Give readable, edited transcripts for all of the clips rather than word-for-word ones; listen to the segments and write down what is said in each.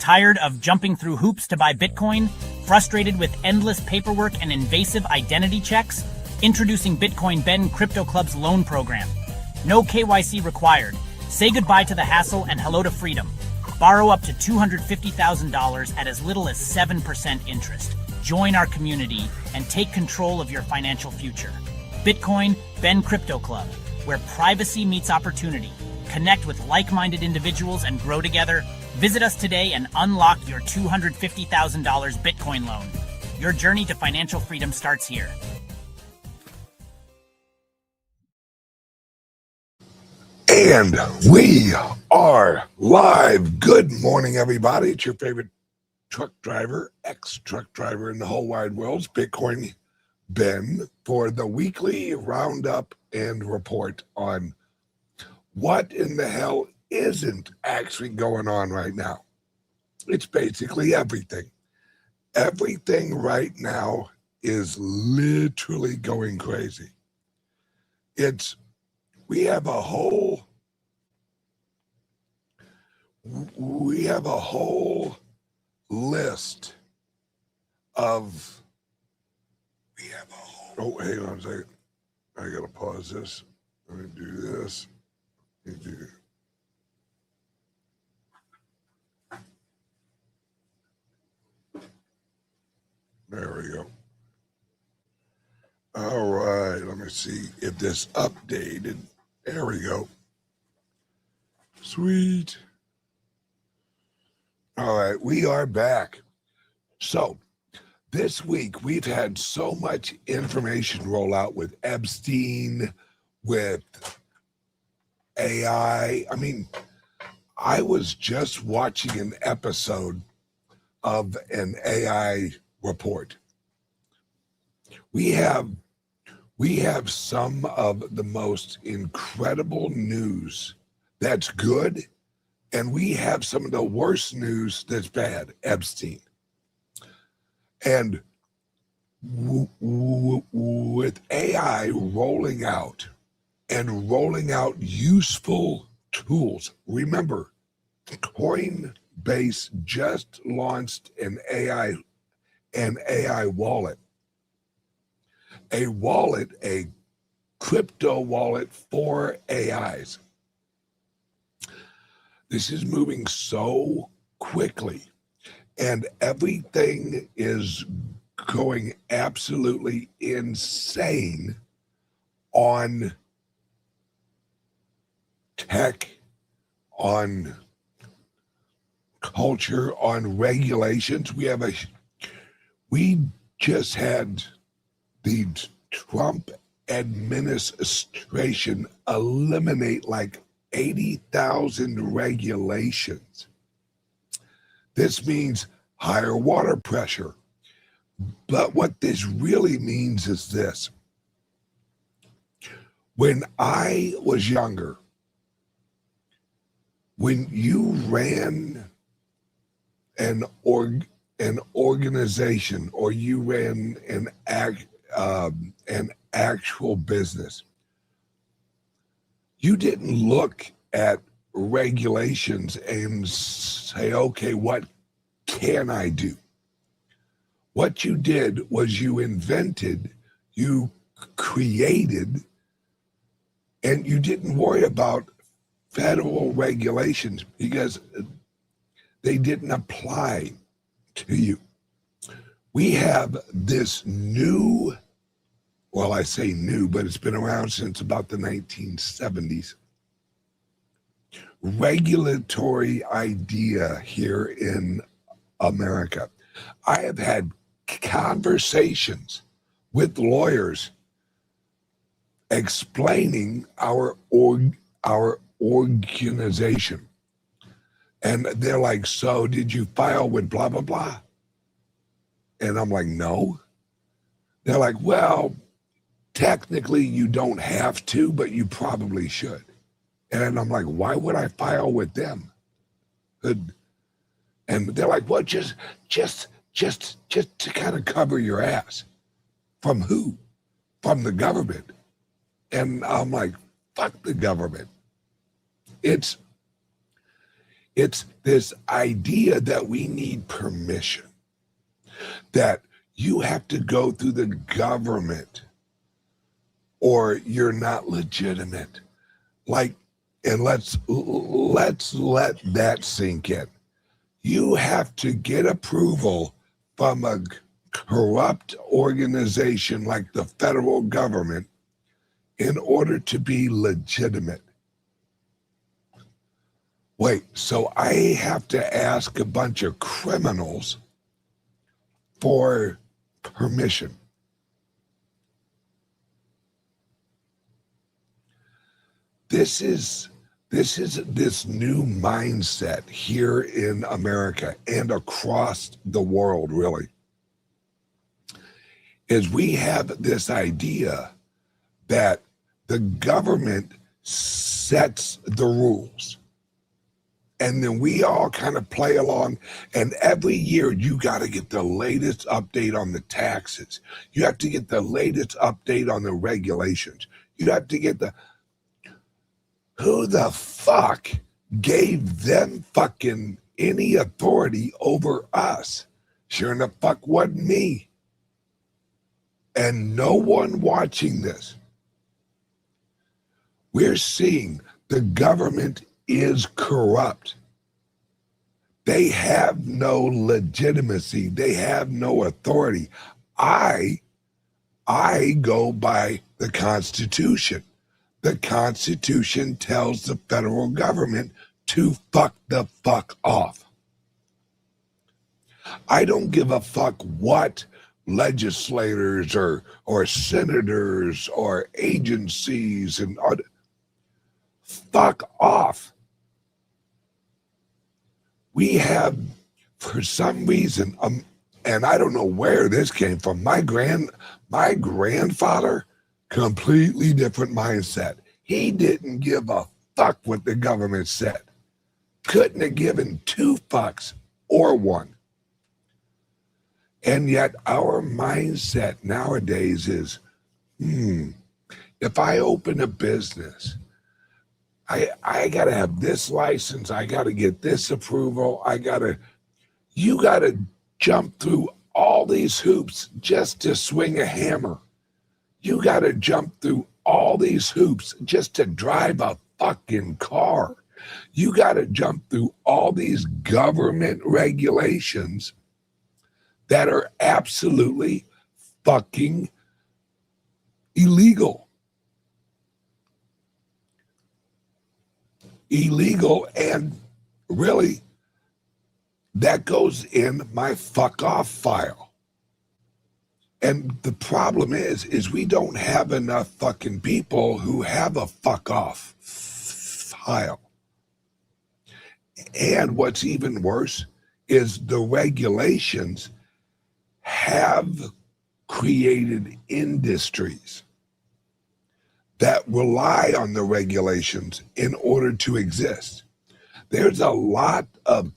Tired of jumping through hoops to buy Bitcoin? Frustrated with endless paperwork and invasive identity checks? Introducing Bitcoin Ben Crypto Club's loan program. No KYC required. Say goodbye to the hassle and hello to freedom. Borrow up to $250,000 at as little as 7% interest. Join our community and take control of your financial future. Bitcoin Ben Crypto Club, where privacy meets opportunity. Connect with like-minded individuals and grow together. Visit us today and unlock your $250,000 Bitcoin loan. Your journey to financial freedom starts here. And we are live. Good morning, everybody. It's your favorite truck driver, ex-truck driver in the whole wide world, it's Bitcoin Ben, for the weekly roundup and report on what in the hell isn't actually going on right now. It's basically everything. Everything right now is literally going crazy. We have a whole list of, oh, hang on a second. I gotta pause this. Let me do this. There we go. All right, let me see if this updated. There we go. Sweet. All right, we are back. So this week we've had so much information roll out with Epstein, with AI. I mean, I was just watching an episode of an AI report. We have some of the most incredible news that's good, and we have some of the worst news that's bad, Epstein. And with AI rolling out useful tools, remember, Coinbase just launched an AI wallet. A crypto wallet for AIs. This is moving so quickly, and everything is going absolutely insane on tech, on culture, on regulations. We just had the Trump administration eliminate like 80,000 regulations. This means higher water pressure. But what this really means is this. When I was younger, when you ran an organization or you ran an actual business, you didn't look at regulations and say, okay, what can I do? What you did was you invented, you created, and you didn't worry about federal regulations because they didn't apply to you. We have this new, well, I say new, but it's been around since about the 1970s, regulatory idea here in America. I have had conversations with lawyers explaining our organization. And they're like, so did you file with blah, blah, blah? And I'm like, no. They're like, well, technically you don't have to, but you probably should. And I'm like, why would I file with them? And they're like, well, just to kind of cover your ass. From who? From the government. And I'm like, fuck the government. It's this idea that we need permission, that you have to go through the government or you're not legitimate. Like, and let's let that sink in. You have to get approval from a corrupt organization like the federal government in order to be legitimate. Wait, so I have to ask a bunch of criminals for permission? This is this new mindset here in America and across the world, really, is we have this idea that the government sets the rules. And then we all kind of play along. And every year you got to get the latest update on the taxes. You have to get the latest update on the regulations. You have to get the... Who the fuck gave them fucking any authority over us? Sure enough, fuck wasn't me. And no one watching this. We're seeing the government is corrupt. They have no legitimacy. They have no authority. I go by the Constitution. The Constitution tells the federal government to fuck the fuck off. I don't give a fuck what legislators or senators or agencies and fuck off. We have, for some reason, and I don't know where this came from, my grandfather, completely different mindset. He didn't give a fuck what the government said. Couldn't have given two fucks or one. And yet our mindset nowadays is, if I open a business, I got to have this license. I got to get this approval. You got to jump through all these hoops just to swing a hammer. You got to jump through all these hoops just to drive a fucking car. You got to jump through all these government regulations that are absolutely fucking illegal. Illegal, and really, that goes in my fuck off file. And the problem is we don't have enough fucking people who have a fuck off file. And what's even worse is the regulations have created industries that rely on the regulations in order to exist. There's a lot of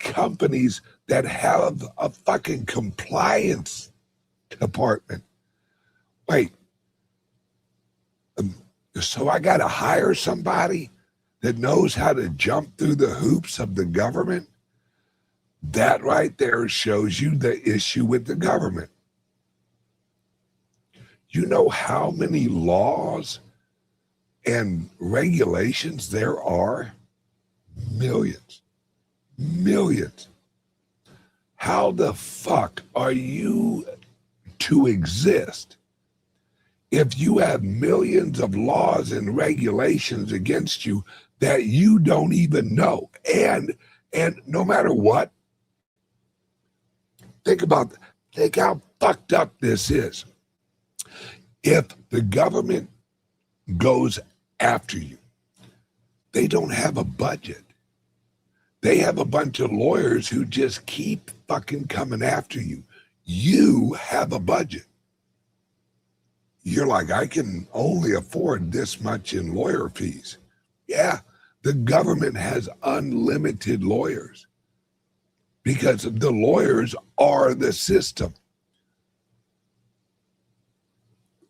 companies that have a fucking compliance department. Wait, so I got to hire somebody that knows how to jump through the hoops of the government? That right there shows you the issue with the government. You know how many laws and regulations there are? Millions. Millions. How the fuck are you to exist if you have millions of laws and regulations against you that you don't even know? And no matter what, think how fucked up this is. If the government goes after you, they don't have a budget. They have a bunch of lawyers who just keep fucking coming after you. You have a budget. You're like, I can only afford this much in lawyer fees. Yeah, the government has unlimited lawyers because the lawyers are the system.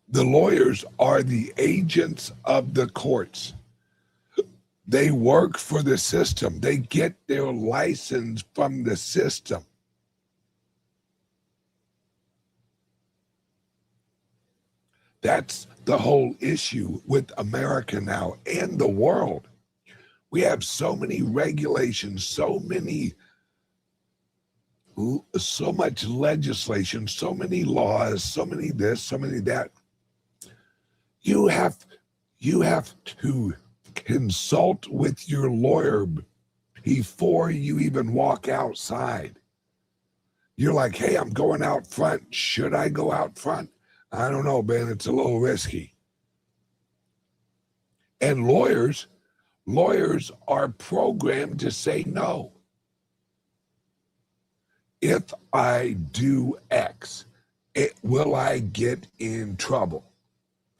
The lawyers are the agents of the courts. They work for the system. They get their license from the system. That's the whole issue with America now and the world. We have so many regulations, so much legislation, so many laws, so many this, so many that. You have to consult with your lawyer before you even walk outside. You're like, hey, I'm going out front. Should I go out front? I don't know, man. It's a little risky. And lawyers are programmed to say no. If I do X, will I get in trouble?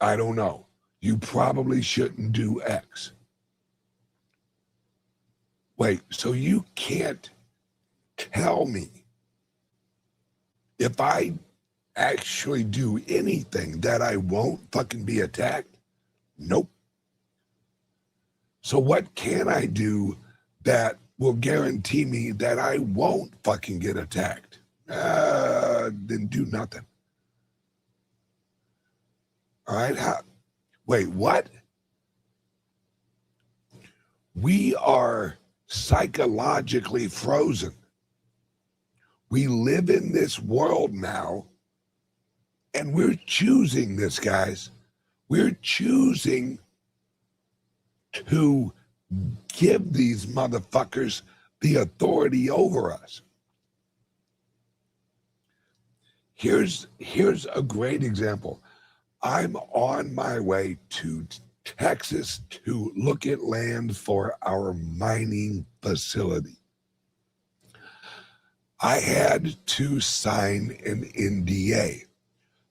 I don't know. You probably shouldn't do X. Wait, so you can't tell me if I actually do anything that I won't fucking be attacked? Nope. So what can I do that will guarantee me that I won't fucking get attacked? Then do nothing. All right. Wait, what? We are psychologically frozen. We live in this world now, and we're choosing this, guys. We're choosing to give these motherfuckers the authority over us. Here's a great example. I'm on my way to Texas to look at land for our mining facility. I had to sign an NDA.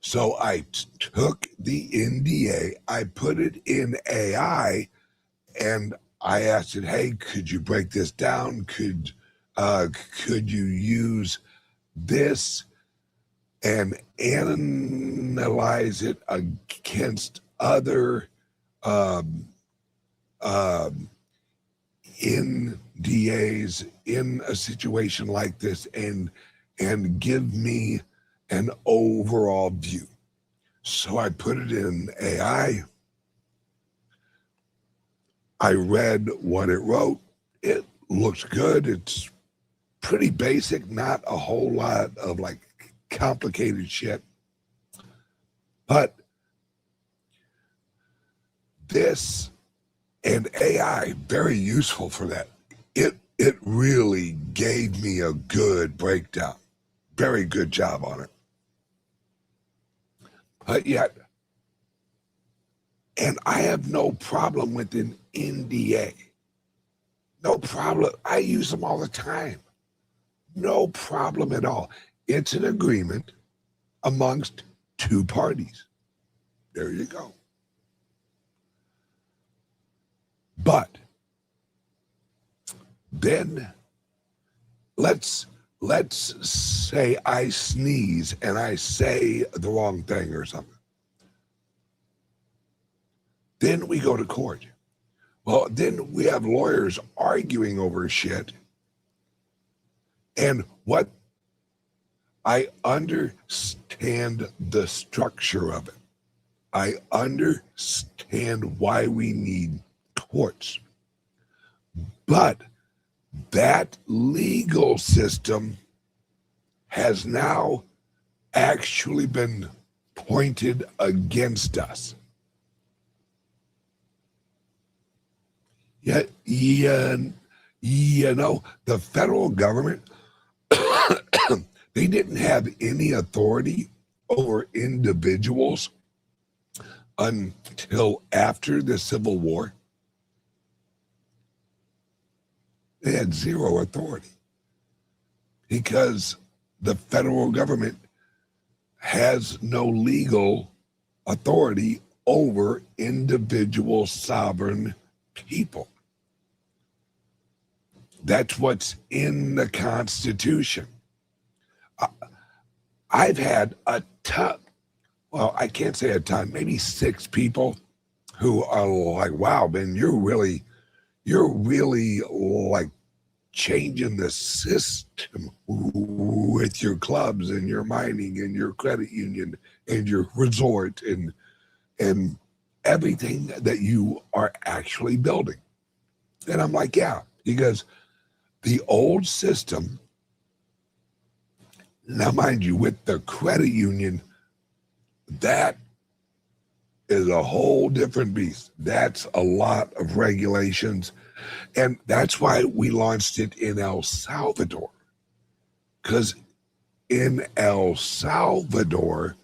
So I took the NDA, I put it in AI, and I asked it, hey, could you break this down? Could you use this and analyze it against other NDAs in a situation like this, and give me an overall view? So I put it in AI. I read what it wrote. It looks good. It's pretty basic, not a whole lot of like complicated shit. But this and AI, very useful for that. It really gave me a good breakdown. Very good job on it. But yet, and I have no problem with an NDA. No problem. I use them all the time. No problem at all. It's an agreement amongst two parties. There you go. But then let's say I sneeze and I say the wrong thing or something. Then we go to court. Well, then we have lawyers arguing over shit. And what I understand the structure of it. I understand why we need courts. But that legal system has now actually been pointed against us. Yet, you know, the federal government, they didn't have any authority over individuals until after the Civil War. They had zero authority because the federal government has no legal authority over individual sovereign people. That's what's in the Constitution. I've had a ton, well, I can't say a ton, maybe 6 people who are like, wow, man, you're really you're really like changing the system with your clubs and your mining and your credit union and your resort and everything that you are actually building. And I'm like, yeah, because the old system, now mind you, with the credit union, that is a whole different beast. That's a lot of regulations. And that's why we launched it in El Salvador. Because in El Salvador,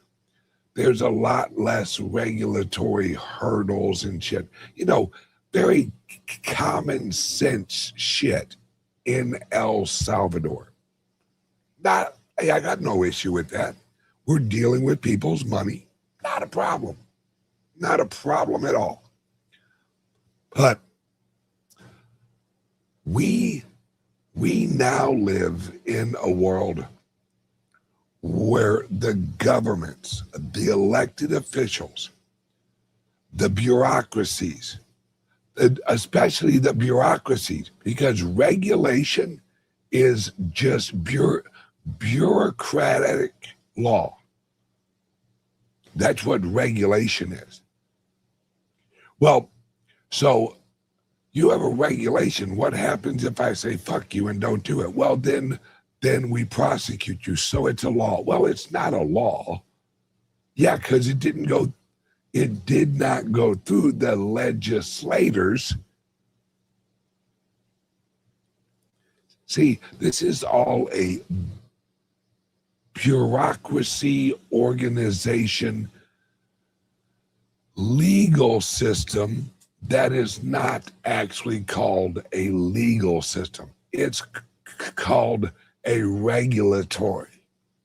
there's a lot less regulatory hurdles and shit. You know, very common sense shit in El Salvador. I got no issue with that. We're dealing with people's money. Not a problem. Not a problem at all. But we now live in a world where the governments, the elected officials, the bureaucracies, especially the bureaucracies, because regulation is just bureaucratic law. That's what regulation is. Well, so you have a regulation. What happens if I say fuck you and don't do it? Well, then we prosecute you. So it's a law. Well, it's not a law. Yeah, because it did not go through the legislators. See, this is all a bureaucracy, organization, legal system that is not actually called a legal system. It's called a regulatory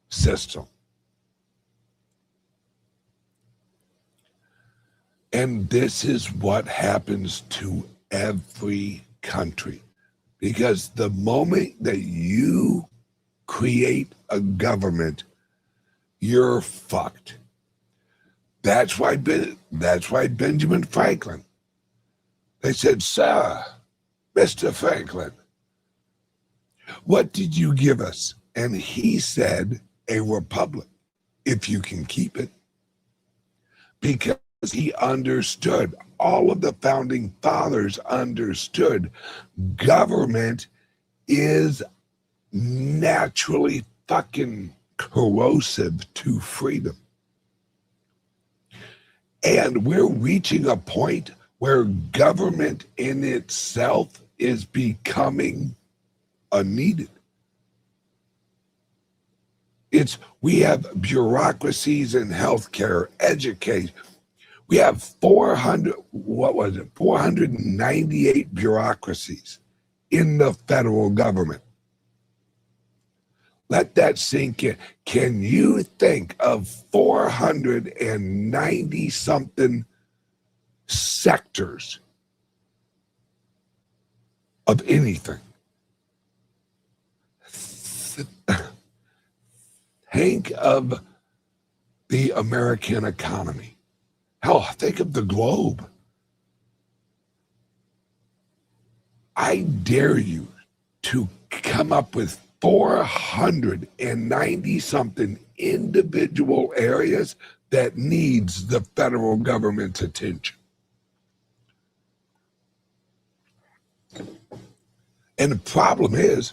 system. And this is what happens to every country. Because the moment that you create a government, you're fucked. That's why Benjamin Franklin, they said, "Sir, Mr. Franklin, what did you give us?" And he said, "A republic, if you can keep it." Because he understood, all of the founding fathers understood, government is naturally fucking corrosive to freedom. And we're reaching a point where government in itself is becoming unneeded. We have bureaucracies in healthcare, education. We have 498 bureaucracies in the federal government. Let that sink in. Can you think of 490 something sectors of anything? Think of the American economy. Hell, think of the globe. I dare you to come up with 490 something individual areas that needs the federal government's attention. And the problem is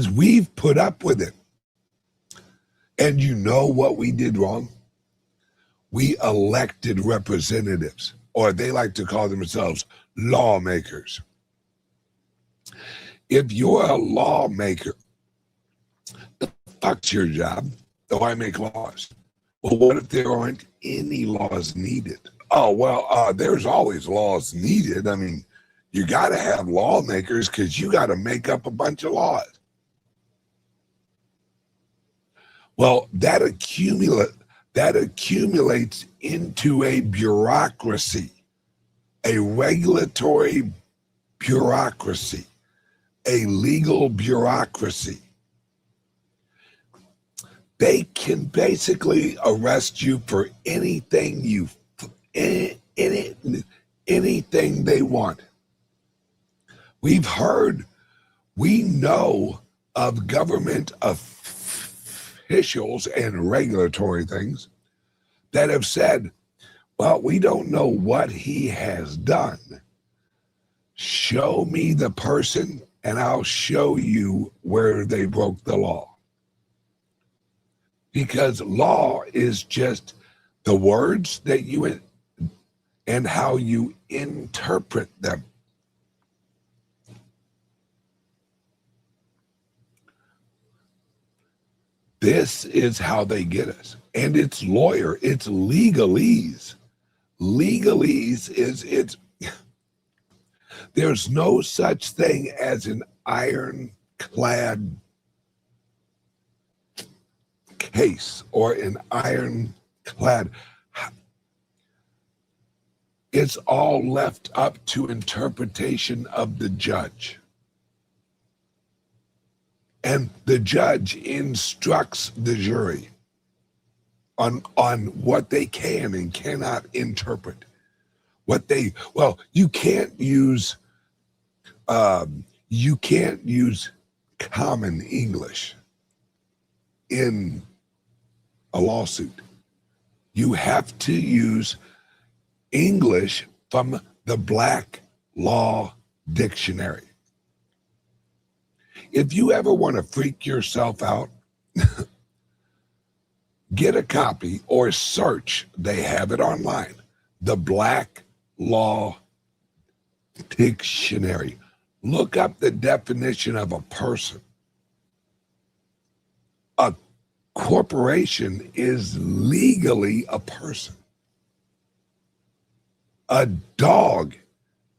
we've put up with it. And you know what we did wrong? We elected representatives, or they like to call themselves lawmakers. If you're a lawmaker, the fuck's your job? Oh, I make laws. Well, what if there aren't any laws needed? Oh, well, there's always laws needed. I mean, you got to have lawmakers because you got to make up a bunch of laws. Well, that accumulates into a bureaucracy, a regulatory bureaucracy, a legal bureaucracy. They can basically arrest you for anything anything they want. We know of government officials and regulatory things that have said, well, we don't know what he has done. Show me the person and I'll show you where they broke the law. Because law is just the words that you and how you interpret them. This is how they get us. And it's legalese. Legalese is there's no such thing as an ironclad case or an ironclad. It's all left up to interpretation of the judge. And the judge instructs the jury on what they can and cannot interpret. You can't use common English in a lawsuit. You have to use English from the Black Law Dictionary. If you ever want to freak yourself out, get a copy or search, they have it online, the Black Law Dictionary. Look up the definition of a person. A corporation is legally a person. A dog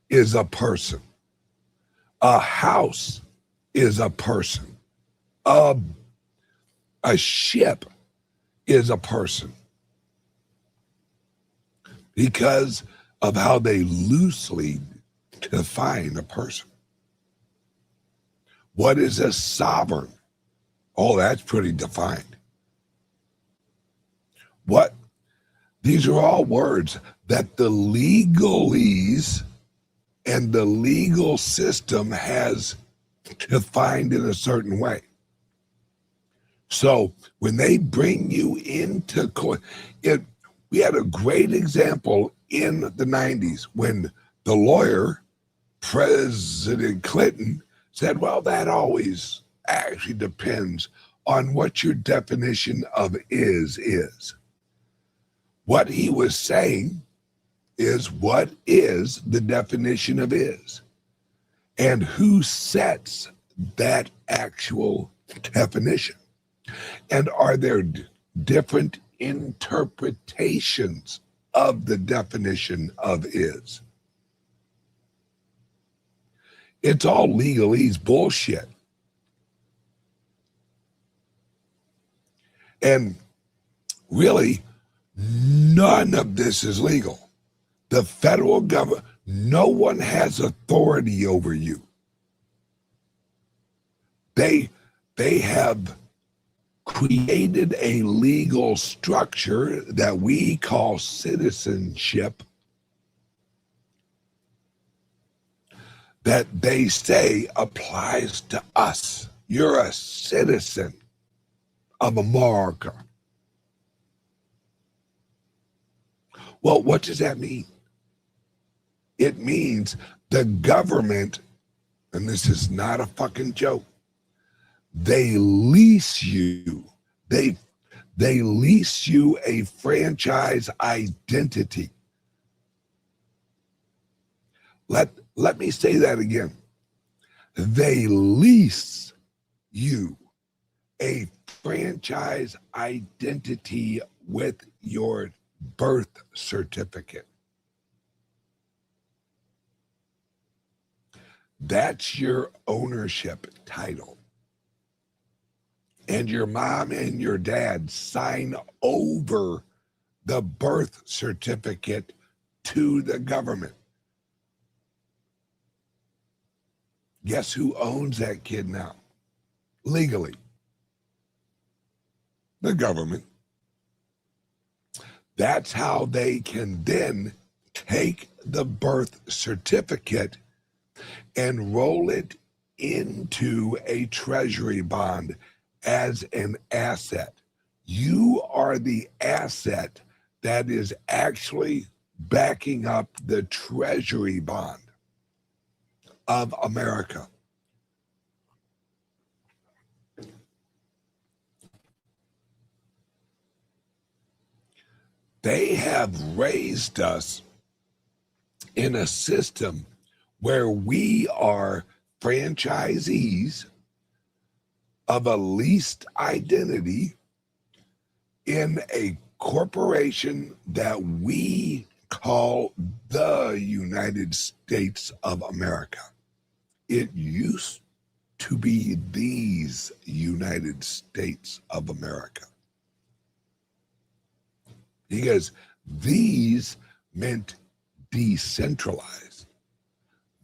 is a person. A house is a person. A ship is a person. Because of how they loosely define a person. What is a sovereign? Oh, that's pretty defined. These are all words that the legalese and the legal system has defined in a certain way. So when they bring you into court, we had a great example in the 90s when the lawyer, President Clinton, said, well, that always actually depends on what your definition of is. What he was saying is, what is the definition of is? And who sets that actual definition? And are there different interpretations of the definition of is? It's all legalese bullshit. And really, none of this is legal. The federal government, no one has authority over you. They have created a legal structure that we call citizenship that they say applies to us. You're a citizen of America. Well, what does that mean? It means the government, and this is not a fucking joke, they lease you. They lease you a franchise identity. Let me say that again. They lease you a franchise identity with your birth certificate. That's your ownership title. And your mom and your dad sign over the birth certificate to the government. Guess who owns that kid now? Legally. The government. That's how they can then take the birth certificate and roll it into a treasury bond as an asset. You are the asset that is actually backing up the treasury bond of America. They have raised us in a system where we are franchisees of a leased identity in a corporation that we call the United States of America. It used to be these United States of America, because these meant decentralized.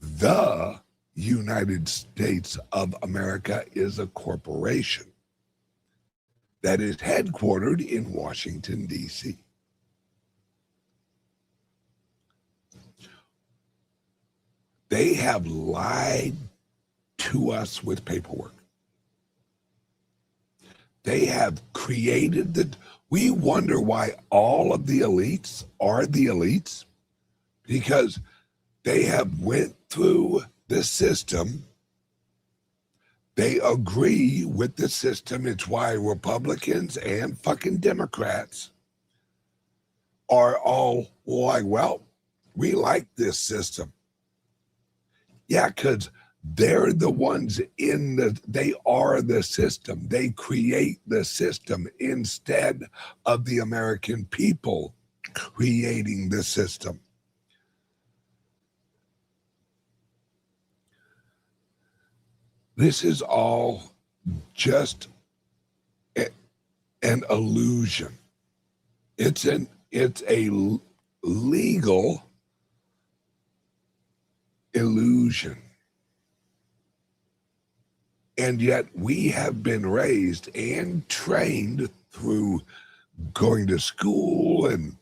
The United States of America is a corporation that is headquartered in Washington, D.C. They have lied to us with paperwork. They have created the, we wonder why all of the elites are the elites, because they have went through the system. They agree with the system. It's why Republicans and fucking Democrats are all like, well, we like this system. Yeah, because they're the ones in the, they are the system. They create the system instead of the American people creating the system. This is all just an illusion. It's a legal illusion. And yet we have been raised and trained through going to school and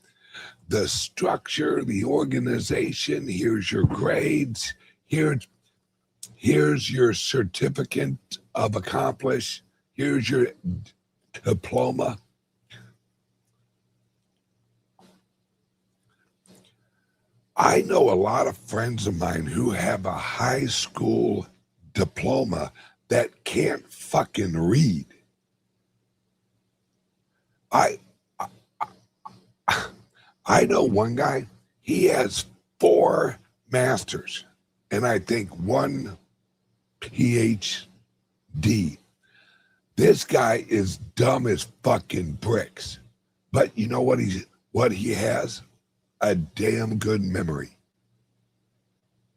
the structure, the organization. Here's your grades. Here's your certificate of accomplish. Here's your diploma. I know a lot of friends of mine who have a high school diploma that can't fucking read. I know one guy, he has 4 masters and I think 1 PhD. This guy is dumb as fucking bricks. But you know what he has? A damn good memory.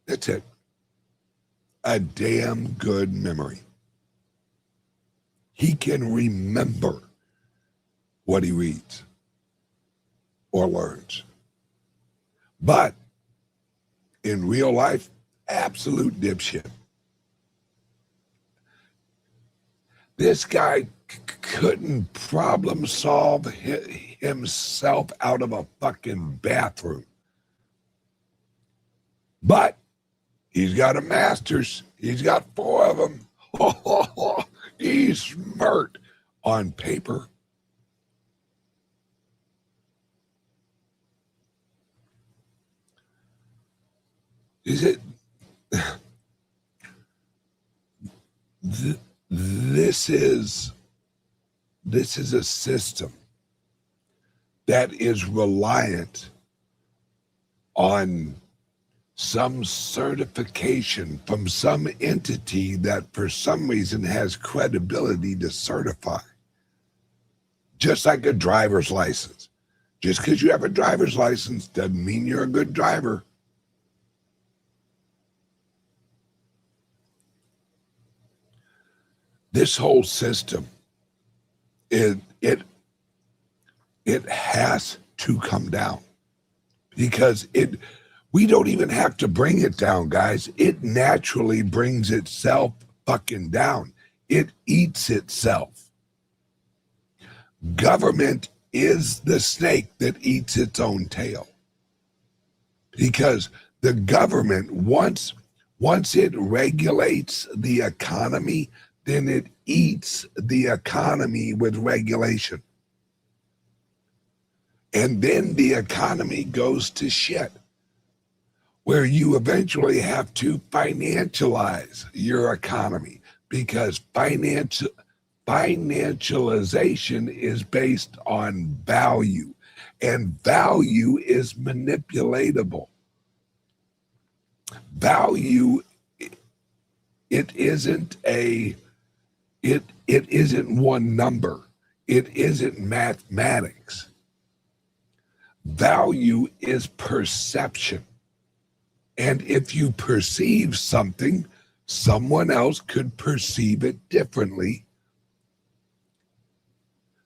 That's it. A damn good memory. He can remember what he reads or learns. But in real life, absolute dipshit. This guy couldn't problem solve himself out of a fucking bathroom. But he's got a master's. He's got 4 of them. He's smart on paper. Is it? This is a system that is reliant on some certification from some entity that for some reason has credibility to certify. Just like a driver's license. Just because you have a driver's license doesn't mean you're a good driver. This whole system, it has to come down, because we don't even have to bring it down, guys. It naturally brings itself fucking down. It eats itself. Government is the snake that eats its own tail, because the government, once Once it regulates the economy, then it eats the economy with regulation. And then the economy goes to shit, where you eventually have to financialize your economy, because financialization is based on value, and value is manipulatable. Value, it isn't one number. It isn't mathematics. Value is perception. And if you perceive something, someone else could perceive it differently.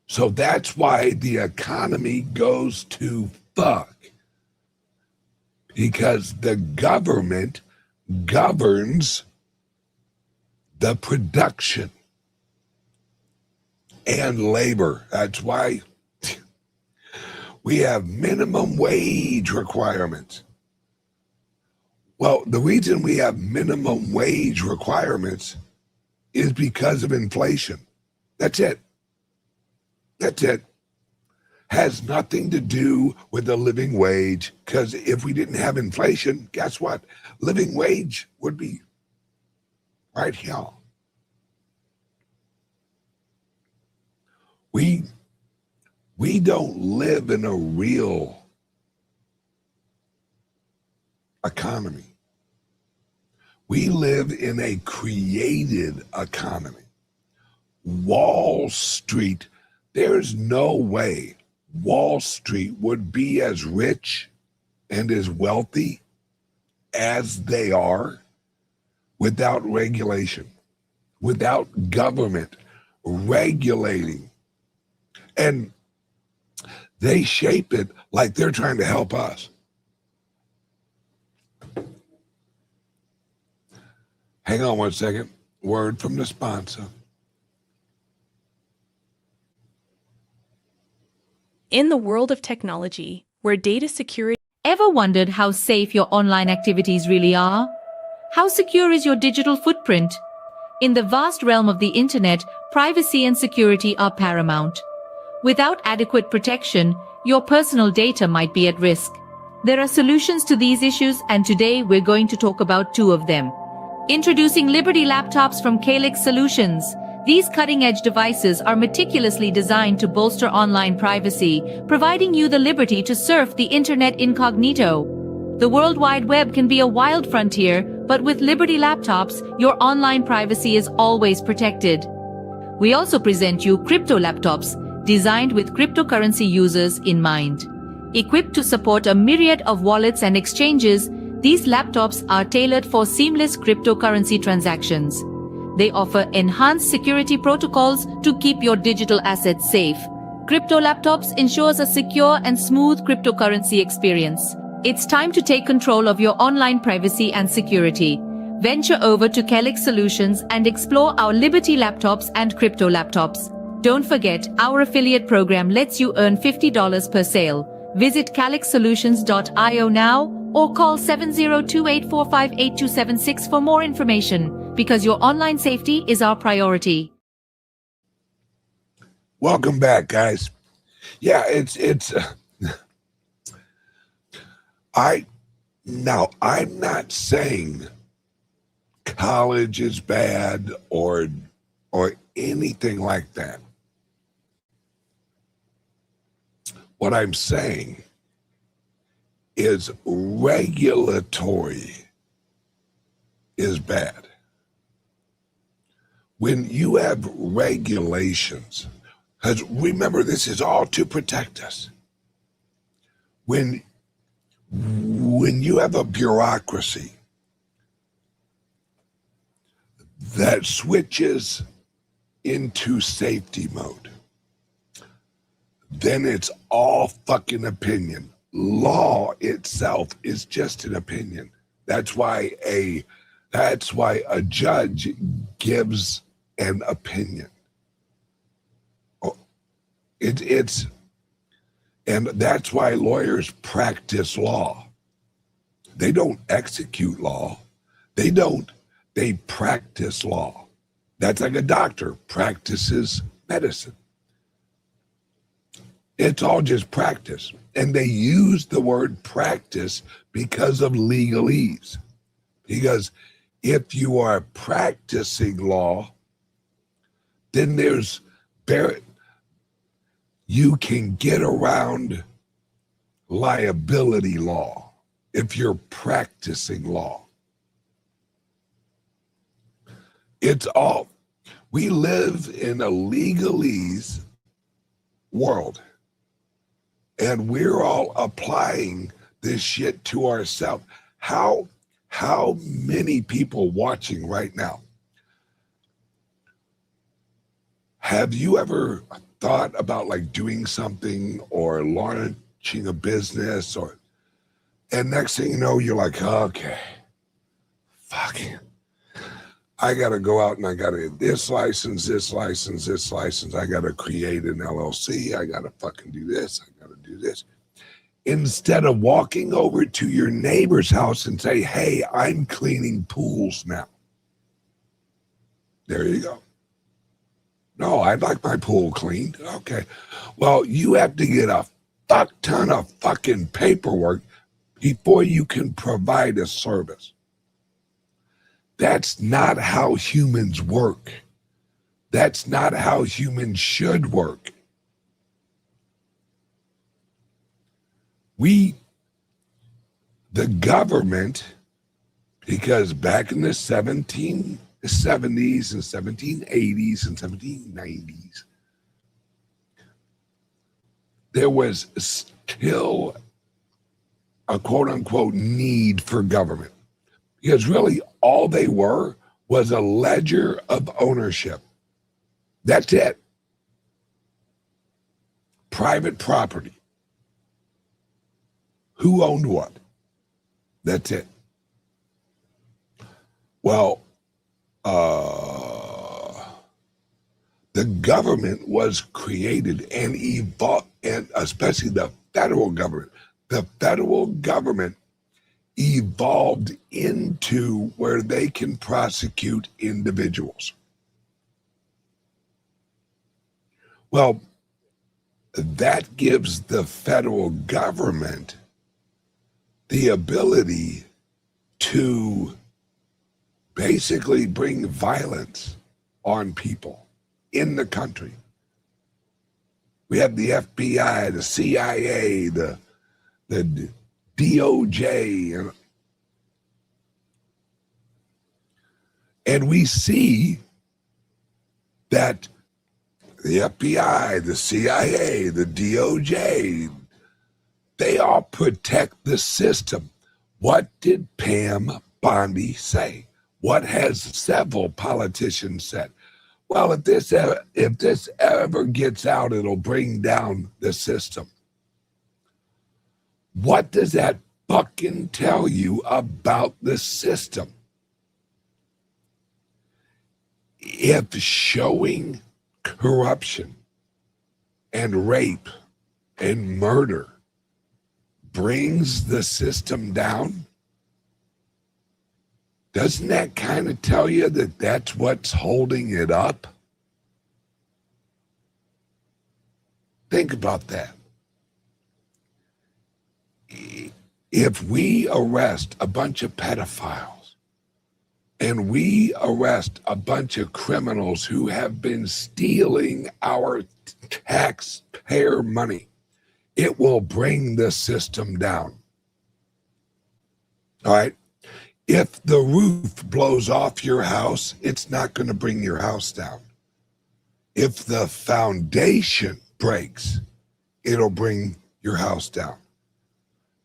So that's why the economy goes to fuck. Because the government governs the production and labor. That's why we have minimum wage requirements. Well, the reason we have minimum wage requirements is because of inflation. That's it. That's it. Has nothing to do with the living wage, because if we didn't have inflation, guess what? Living wage would be right here. We don't live in a real economy. We live in a created economy. Wall Street, there's no way Wall Street would be as rich and as wealthy as they are without regulation, without government regulating. And they shape it like they're trying to help us. Hang on one second. Word from the sponsor. In the world of technology, where data security... Ever wondered how safe your online activities really are? How secure is your digital footprint? In the vast realm of the internet, privacy and security are paramount. Without adequate protection, your personal data might be at risk. There are solutions to these issues, and today we're going to talk about two of them. Introducing Liberty laptops from CALIX Solutions. These cutting-edge devices are meticulously designed to bolster online privacy, providing you the liberty to surf the internet incognito. The World Wide Web can be a wild frontier, but with Liberty laptops, your online privacy is always protected. We also present you crypto laptops, designed with cryptocurrency users in mind. Equipped to support a myriad of wallets and exchanges, these laptops are tailored for seamless cryptocurrency transactions. They offer enhanced security protocols to keep your digital assets safe. Crypto laptops ensures a secure and smooth cryptocurrency experience. It's time to take control of your online privacy and security. Venture over to CALIX Solutions and explore our Liberty laptops and crypto laptops. Don't forget, our affiliate program lets you earn $50 per sale. Visit calixsolutions.io now or call 7028458276 for more information, because your online safety is our priority. Welcome back, guys. Yeah, I'm not saying college is bad or anything like that. What I'm saying is regulatory is bad. When you have regulations, because remember, this is all to protect us. When you have a bureaucracy that switches into safety mode, then it's all fucking opinion. Law itself is just an opinion. That's why a judge gives an opinion. And that's why lawyers practice law. They don't execute law. They don't. They practice law. That's like a doctor practices medicine. It's all just practice. And they use the word practice because of legalese. Because if you are practicing law, then you can get around liability law if you're practicing law. We live in a legalese world, and we're all applying this shit to ourselves. How many people watching right now, have you ever thought about like doing something or launching a business, and next thing you know, you're like, okay, fuck it. I got to go out and I got to this license. I got to create an LLC. I got to fucking do this. I got to do this. Instead of walking over to your neighbor's house and say, hey, I'm cleaning pools now. There you go. No, I'd like my pool cleaned. Okay. Well, you have to get a fuck ton of fucking paperwork before you can provide a service. That's not how humans work. That's not how humans should work. The government, because back in the 1770s and 1780s and 1790s, there was still a quote-unquote need for government. Because really all they were was a ledger of ownership. That's it. Private property. Who owned what? That's it. Well, the government was created and evolved, and especially the federal government. The federal government evolved into where they can prosecute individuals. Well, that gives the federal government the ability to basically bring violence on people in the country. We have the FBI, the CIA, the DOJ, and we see that the FBI, the CIA, the DOJ, they all protect the system. What did Pam Bondi say? What has several politicians said? Well, if this ever gets out, it'll bring down the system. What does that fucking tell you about the system? If showing corruption and rape and murder brings the system down, doesn't that kind of tell you that that's what's holding it up? Think about that. If we arrest a bunch of pedophiles and we arrest a bunch of criminals who have been stealing our taxpayer money, it will bring the system down. All right? If the roof blows off your house, it's not going to bring your house down. If the foundation breaks, it'll bring your house down.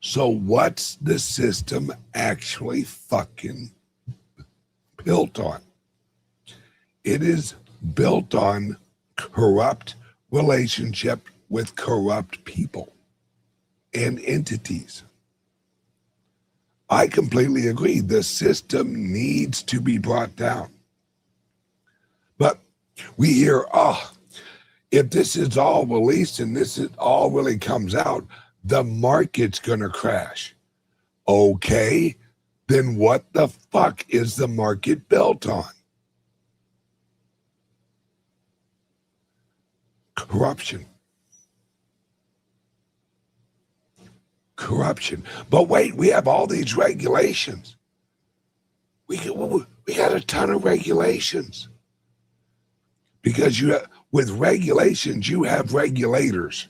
So what's the system actually fucking built on? It is built on corrupt relationship with corrupt people and entities. I completely agree. The system needs to be brought down. But we hear, if this is all released and this is all really comes out, the market's going to crash. Okay, then what the fuck is the market built on? Corruption. Corruption. But wait, we have all these regulations. We got a ton of regulations. Because with regulations, you have regulators.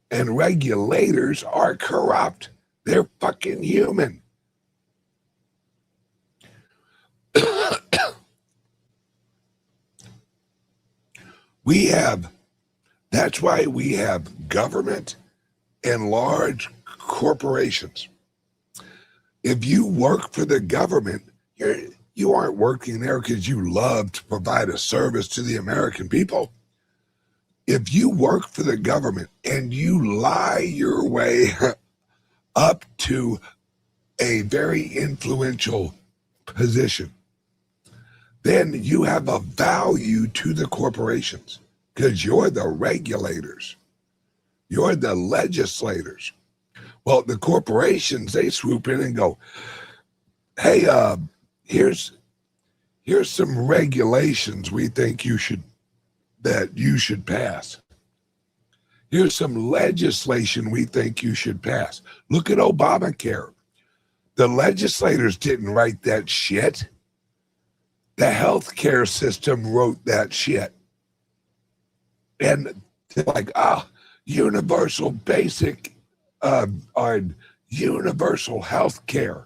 And regulators are corrupt. They're fucking human. That's why we have government and large corporations. If you work for the government, you aren't working there because you love to provide a service to the American people. If you work for the government and you lie your way up to a very influential position, then you have a value to the corporations because you're the regulators. You're the legislators. Well, the corporations, they swoop in and go, hey, here's some regulations we think you should pass. Here's some legislation we think you should pass. Look at Obamacare. The legislators didn't write that shit. The healthcare system wrote that shit. And they're like, universal basic or universal health care.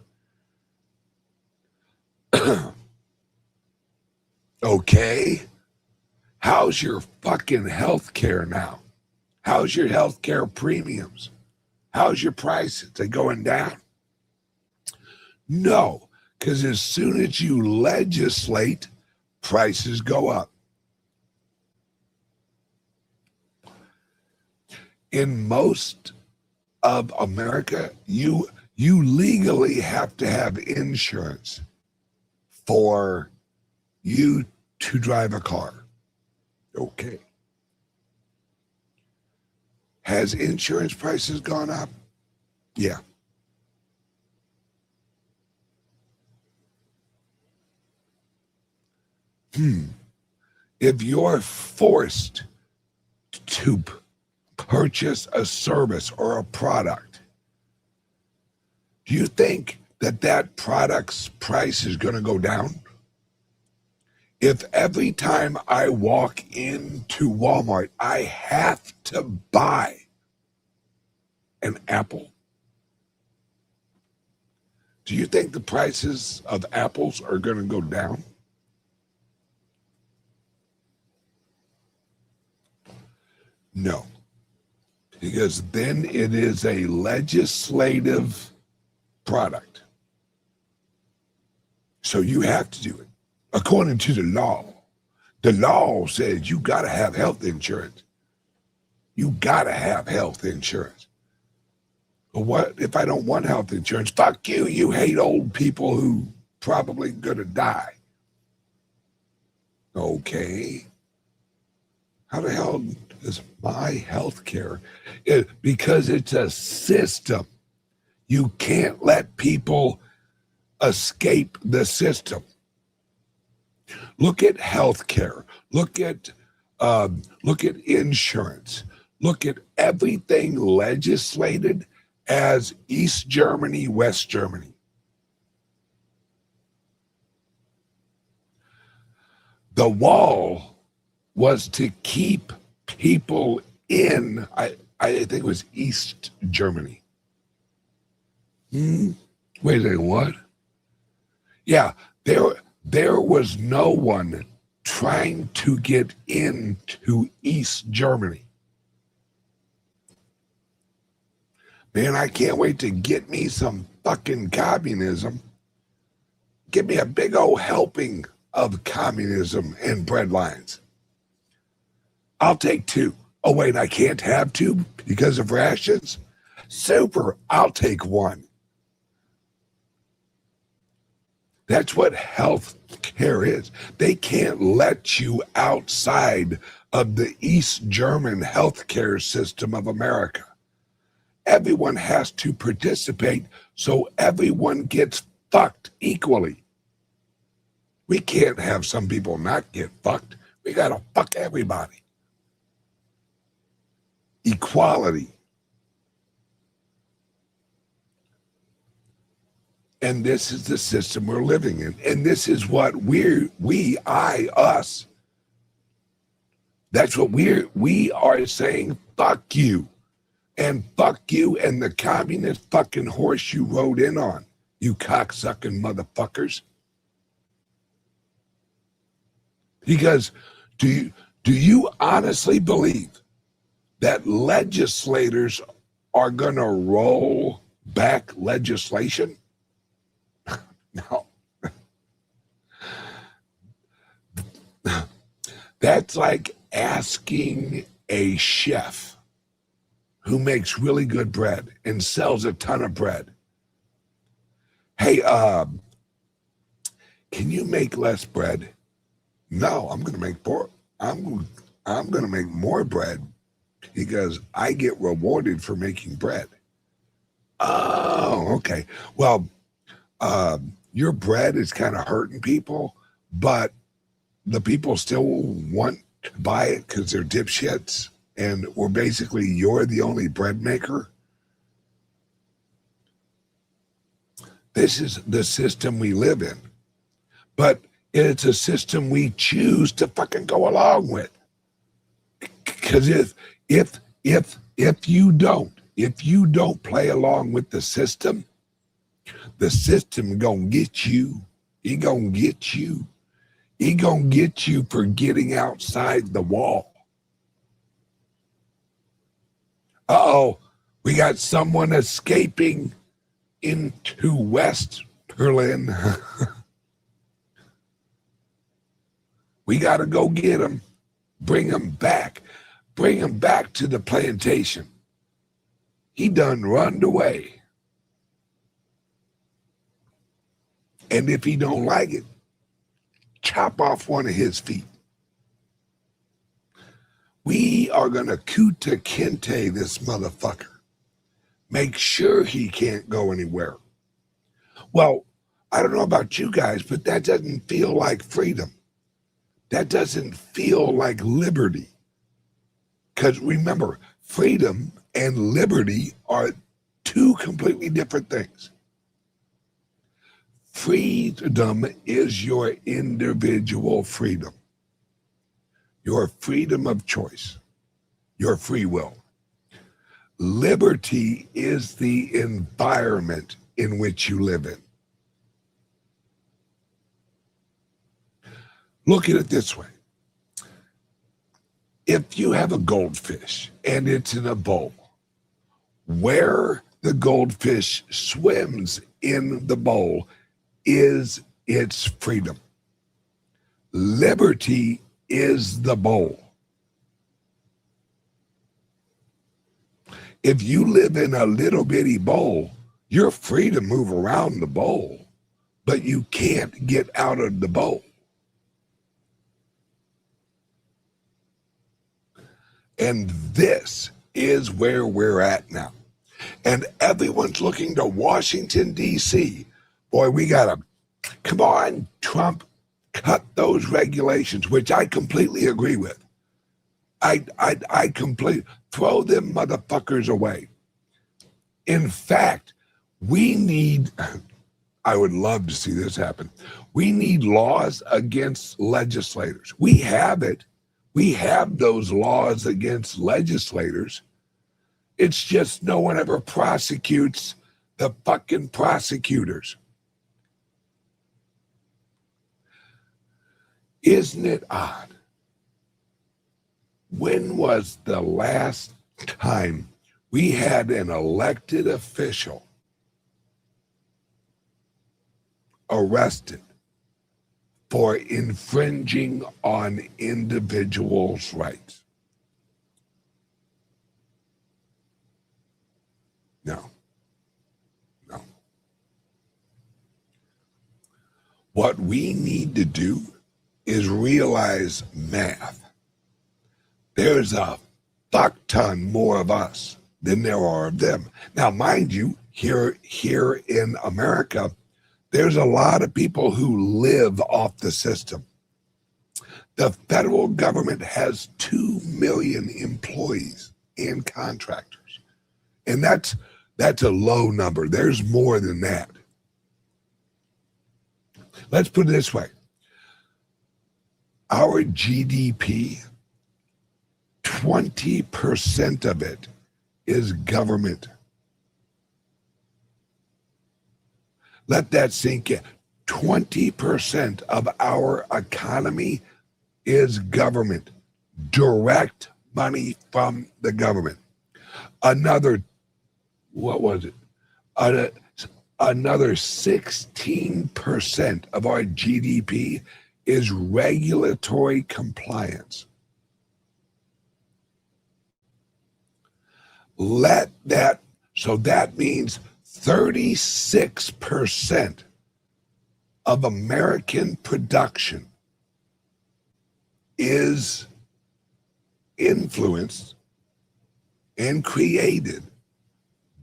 Okay. How's your fucking health care now? How's your health care premiums? How's your prices? They going down? No, because as soon as you legislate, prices go up. In most of America, you legally have to have insurance for you to drive a car. Okay. Has insurance prices gone up? Yeah. If you're forced to purchase a service or a product, do you think that product's price is going to go down? If every time I walk into Walmart, I have to buy an apple, do you think the prices of apples are going to go down? No, because then it is a legislative product. So you have to do it. According to the law says you got to have health insurance. You got to have health insurance. But what if I don't want health insurance? Fuck you. You hate old people who probably going to die. Okay. How the hell is my health care? Because it's a system. You can't let people escape the system. Look at healthcare. Look at insurance. Look at everything legislated as East Germany, West Germany. The wall was to keep people in. I think it was East Germany. Wait a second, what? Yeah, there was no one trying to get into East Germany. Man, I can't wait to get me some fucking communism. Give me a big old helping of communism and bread lines. I'll take 2. Oh, wait, I can't have 2 because of rations? Super, I'll take 1. That's what health care is. They can't let you outside of the East German healthcare system of America. Everyone has to participate so everyone gets fucked equally. We can't have some people not get fucked. We got to fuck everybody. Equality. And this is the system we're living in. And this is what us. That's what we are saying, fuck you. And fuck you and the communist fucking horse you rode in on, you cocksucking motherfuckers. Because do you honestly believe that legislators are going to roll back legislation? No. That's like asking a chef who makes really good bread and sells a ton of bread, hey, can you make less bread? No, I'm going to make more. I'm going to make more bread because I get rewarded for making bread. Oh, okay. Well, your bread is kind of hurting people, but the people still want to buy it because they're dipshits, and we're basically, you're the only bread maker. This is the system we live in, but it's a system we choose to fucking go along with. Because if you don't play along with the system gonna get you. He gonna get you. He gonna get you for getting outside the wall. Uh-oh, we got someone escaping into West Berlin. We got to go get him, bring him back to the plantation. He done runned away. And if he don't like it, chop off one of his feet. We are going to Kunta Kinte this motherfucker. Make sure he can't go anywhere. Well, I don't know about you guys, but that doesn't feel like freedom. That doesn't feel like liberty. Because remember, freedom and liberty are two completely different things. Freedom is your individual freedom, your freedom of choice, your free will. Liberty is the environment in which you live in. Look at it this way. If you have a goldfish and it's in a bowl, where the goldfish swims in the bowl is its freedom. Liberty is the bowl. If you live in a little bitty bowl, you're free to move around the bowl, but you can't get out of the bowl. And this is where we're at now. And everyone's looking to Washington, D.C. Boy, we got to, come on, Trump, cut those regulations, which I completely agree with. I completely, throw them motherfuckers away. In fact, we need, I would love to see this happen. We need laws against legislators. We have it. We have those laws against legislators. It's just no one ever prosecutes the fucking prosecutors. Isn't it odd? When was the last time we had an elected official arrested for infringing on individuals' rights? No. No. What we need to do is realize math. There's a fuck ton more of us than there are of them. Now, mind you, here in America, There's a lot of people who live off the system. The federal government has 2 million employees and contractors. And that's a low number. There's more than that. Let's put it this way. Our GDP, 20% of it is government. Let that sink in. 20% of our economy is government, direct money from the government. Another, what was it? Another 16% of our GDP is regulatory compliance. So that means 36% of American production is influenced and created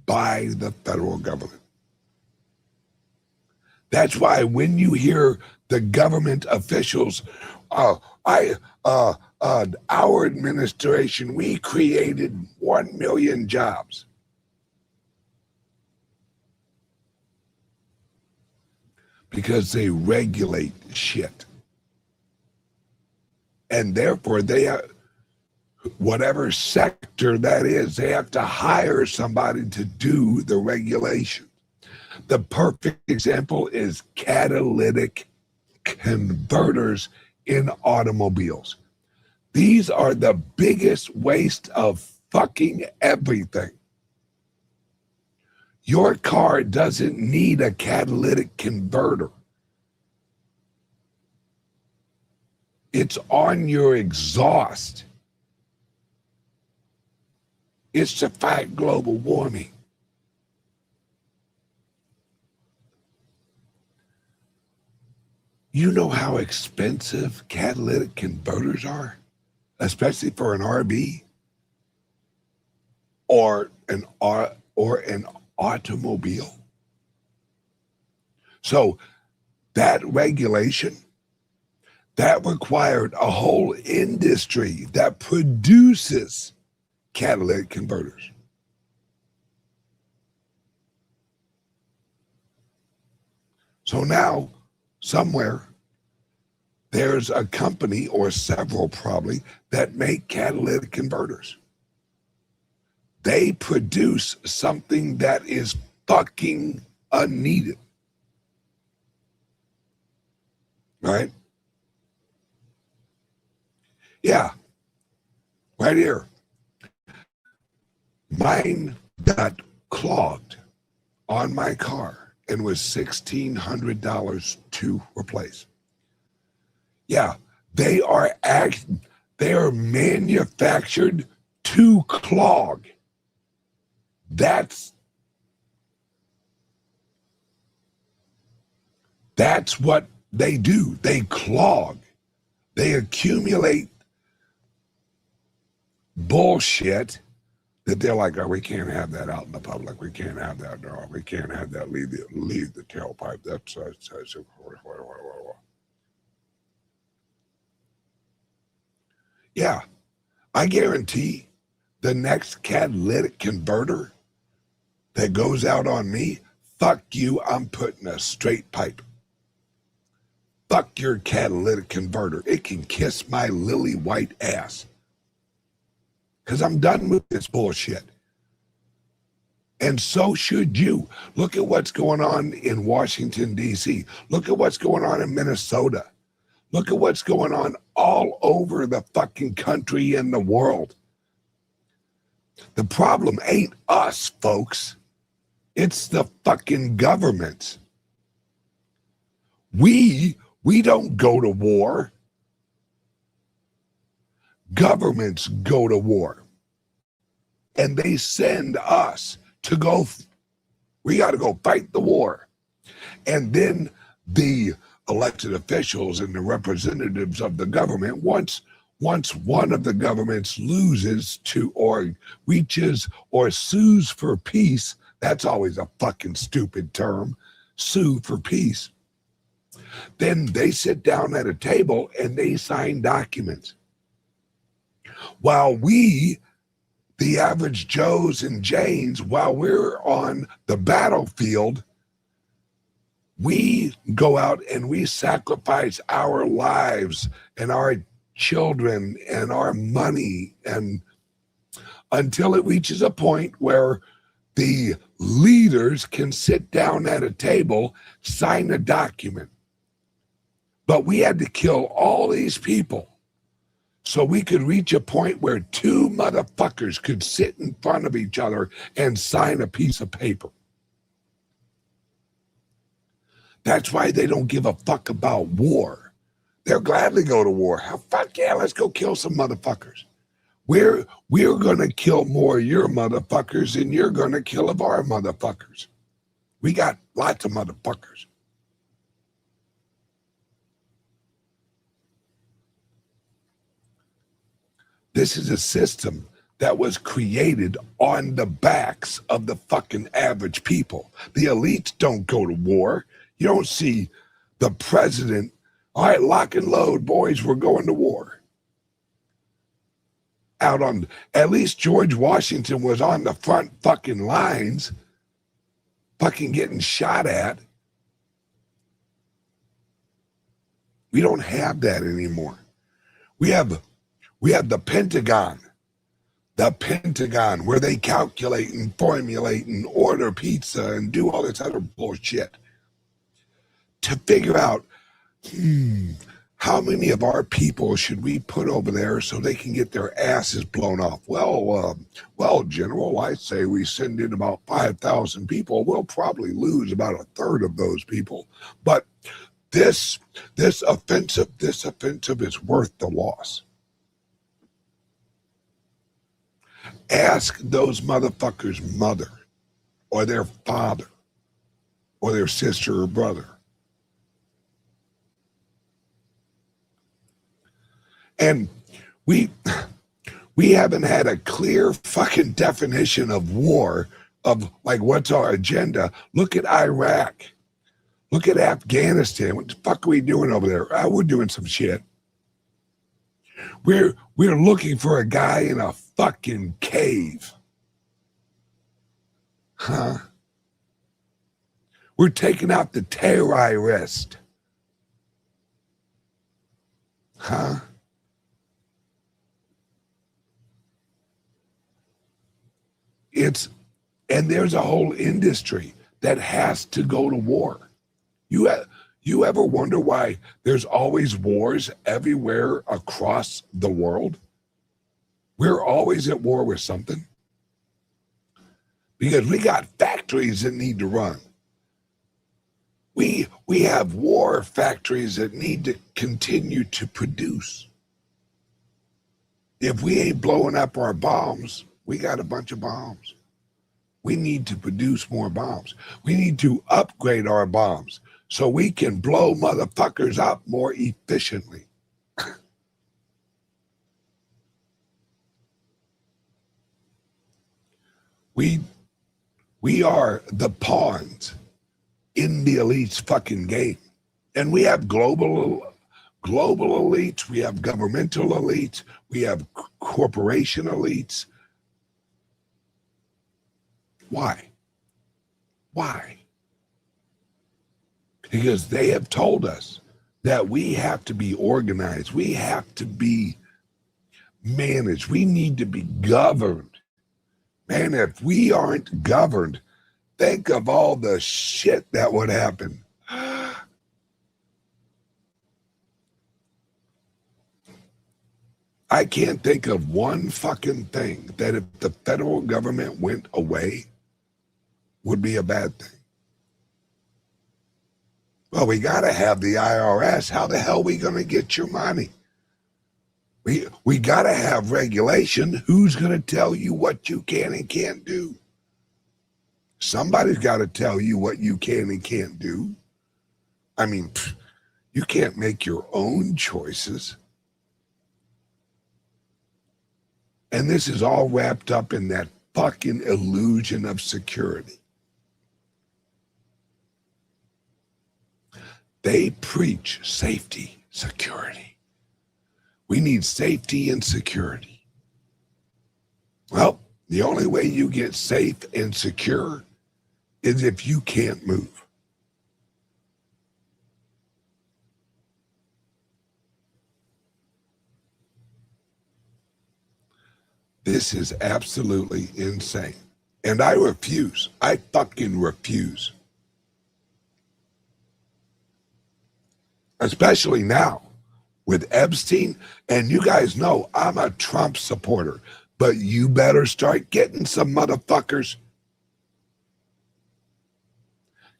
by the federal government. That's why when you hear the government officials, our administration, we created 1 million jobs. Because they regulate shit. And therefore, they have, whatever sector that is, they have to hire somebody to do the regulation. The perfect example is catalytic converters in automobiles. These are the biggest waste of fucking everything. Your car doesn't need a catalytic converter. It's on your exhaust. It's to fight global warming. You know how expensive catalytic converters are, especially for an RV or an automobile. So that regulation, that required a whole industry that produces catalytic converters. So now, somewhere, there's a company or several probably that make catalytic converters. They produce something that is fucking unneeded. Right? Yeah. Right here. Mine got clogged on my car and was $1,600 to replace. Yeah, they are manufactured to clog. That's what they do. They clog. They accumulate bullshit that they're like, oh, we can't have that out in the public. We can't have that. No, we can't have that leave the tailpipe. That's yeah, I guarantee the next catalytic converter that goes out on me, fuck you, I'm putting a straight pipe. Fuck your catalytic converter. It can kiss my lily white ass. Because I'm done with this bullshit. And so should you. Look at what's going on in Washington, D.C. Look at what's going on in Minnesota. Look at what's going on all over the fucking country and the world. The problem ain't us, folks. It's the fucking government. We don't go to war. Governments go to war. And they send us to go, we got to go fight the war. And then the elected officials and the representatives of the government, once one of the governments loses to or reaches or sues for peace, that's always a fucking stupid term. sue for peace. Then they sit down at a table and they sign documents. While we, the average Joes and Janes, while we're on the battlefield, we go out and we sacrifice our lives and our children and our money, and until it reaches a point where the leaders can sit down at a table, sign a document. But we had to kill all these people so we could reach a point where two motherfuckers could sit in front of each other and sign a piece of paper. That's why they don't give a fuck about war. They'll gladly go to war. Fuck yeah, let's go kill some motherfuckers. We're going to kill more of your motherfuckers than you're going to kill of our motherfuckers. We got lots of motherfuckers. This is a system that was created on the backs of the fucking average people. The elites don't go to war. You don't see the president, all right, lock and load, boys, we're going to war. Out on, at least George Washington was on the front fucking lines, fucking getting shot at. We don't have that anymore. We have the Pentagon. The Pentagon, where they calculate and formulate and order pizza and do all this other bullshit to figure out, how many of our people should we put over there so they can get their asses blown off? Well, General, I say we send in about 5,000 people. We'll probably lose about a third of those people. But this offensive is worth the loss. Ask those motherfuckers' mother or their father or their sister or brother. And we haven't had a clear fucking definition of war, of like what's our agenda. Look at Iraq. Look at Afghanistan. What the fuck are we doing over there? We're doing some shit. We're looking for a guy in a fucking cave. Huh? We're taking out the terrorist. Huh? And there's a whole industry that has to go to war. You ever wonder why there's always wars everywhere across the world? We're always at war with something. Because we got factories that need to run. We have war factories that need to continue to produce. If we ain't blowing up our bombs, we got a bunch of bombs. We need to produce more bombs. We need to upgrade our bombs so we can blow motherfuckers up more efficiently. We are the pawns in the elites fucking game. And we have global elites, we have governmental elites, we have corporation elites. Why? Why? Because they have told us that we have to be organized. We have to be managed. We need to be governed. Man, if we aren't governed, think of all the shit that would happen. I can't think of one fucking thing that if the federal government went away would be a bad thing. Well, we got to have the IRS. How the hell are we going to get your money? We got to have regulation. Who's going to tell you what you can and can't do? Somebody's got to tell you what you can and can't do. I mean, you can't make your own choices. And this is all wrapped up in that fucking illusion of security. They preach safety, security. We need safety and security. Well, the only way you get safe and secure is if you can't move. This is absolutely insane. And I refuse. I fucking refuse. Especially now with Epstein. And you guys know I'm a Trump supporter, but you better start getting some motherfuckers.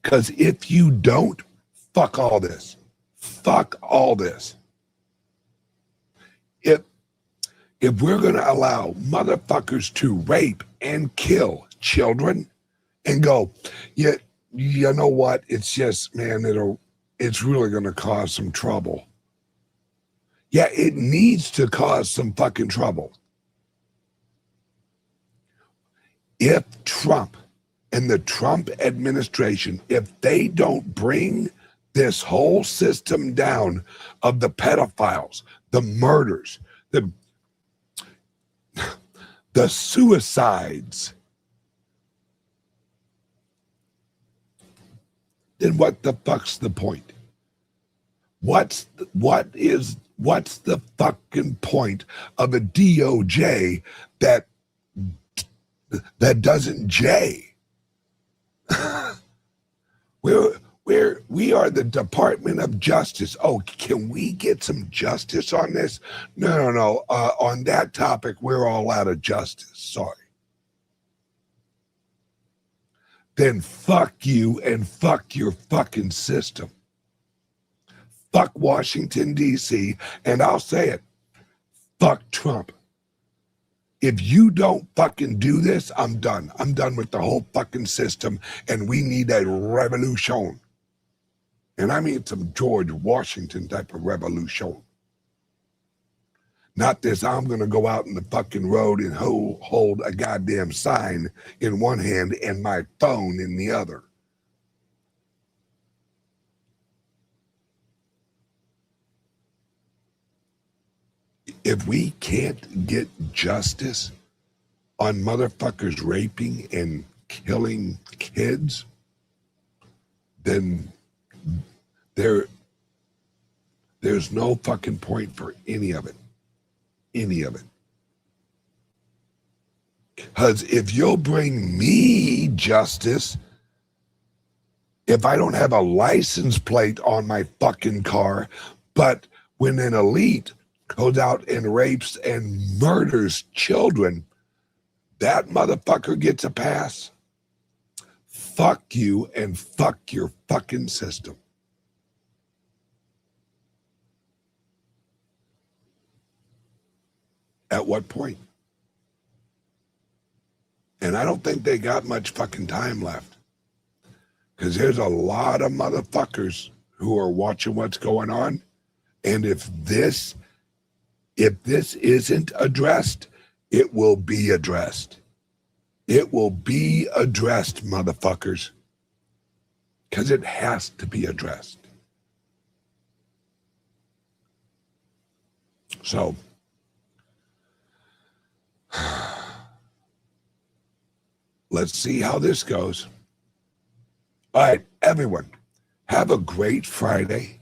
Because if you don't, fuck all this. Fuck all this. If we're going to allow motherfuckers to rape and kill children and go, yeah, you know what? It's just, man, it's really going to cause some trouble. Yeah, it needs to cause some fucking trouble. If Trump and the Trump administration, if they don't bring this whole system down of the pedophiles, the murders, the suicides, then what the fuck's the point? What's the fucking point of a DOJ that doesn't J? We are the Department of Justice. Oh, can we get some justice on this? No. On that topic, we're all out of justice. Sorry. Then fuck you and fuck your fucking system. Fuck Washington, D.C., and I'll say it. Fuck Trump. If you don't fucking do this, I'm done. I'm done with the whole fucking system, and we need a revolution. And I mean some George Washington type of revolution. Not this, I'm going to go out in the fucking road and hold a goddamn sign in one hand and my phone in the other. If we can't get justice on motherfuckers raping and killing kids, then there's no fucking point for any of it. Any of it. Because if you'll bring me justice, if I don't have a license plate on my fucking car, but when an elite goes out and rapes and murders children, that motherfucker gets a pass. Fuck you and fuck your fucking system. At what point? And I don't think they got much fucking time left. Because there's a lot of motherfuckers who are watching what's going on. And if this isn't addressed, it will be addressed. It will be addressed, motherfuckers. Because it has to be addressed. So, let's see how this goes. All right, everyone, have a great Friday.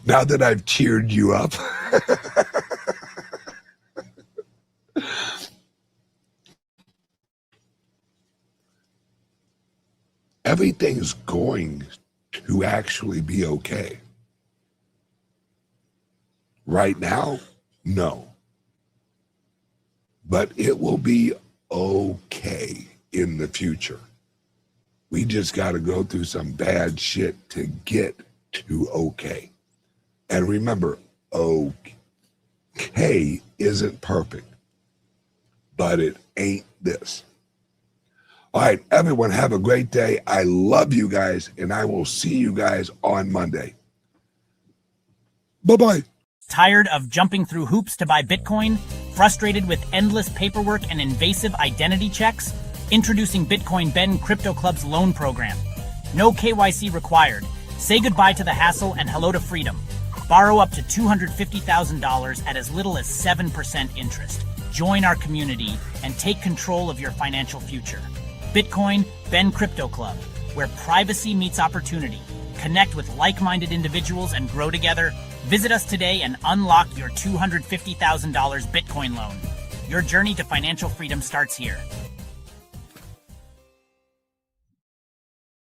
Now that I've cheered you up. Everything's going to actually be okay. Right now, no. But it will be okay in the future. We just got to go through some bad shit to get to okay. And remember, okay isn't perfect, but it ain't this. All right, everyone, have a great day. I love you guys, and I will see you guys on Monday. Bye-bye. Tired of jumping through hoops to buy Bitcoin? Frustrated with endless paperwork and invasive identity checks? Introducing Bitcoin Ben Crypto Club's loan program. No KYC required. Say goodbye to the hassle and hello to freedom. Borrow up to $250,000 at as little as 7% interest. Join our community and take control of your financial future. Bitcoin Ben Crypto Club, where privacy meets opportunity. Connect with like-minded individuals and grow together. Visit us today and unlock your $250,000 Bitcoin loan. Your journey to financial freedom starts here.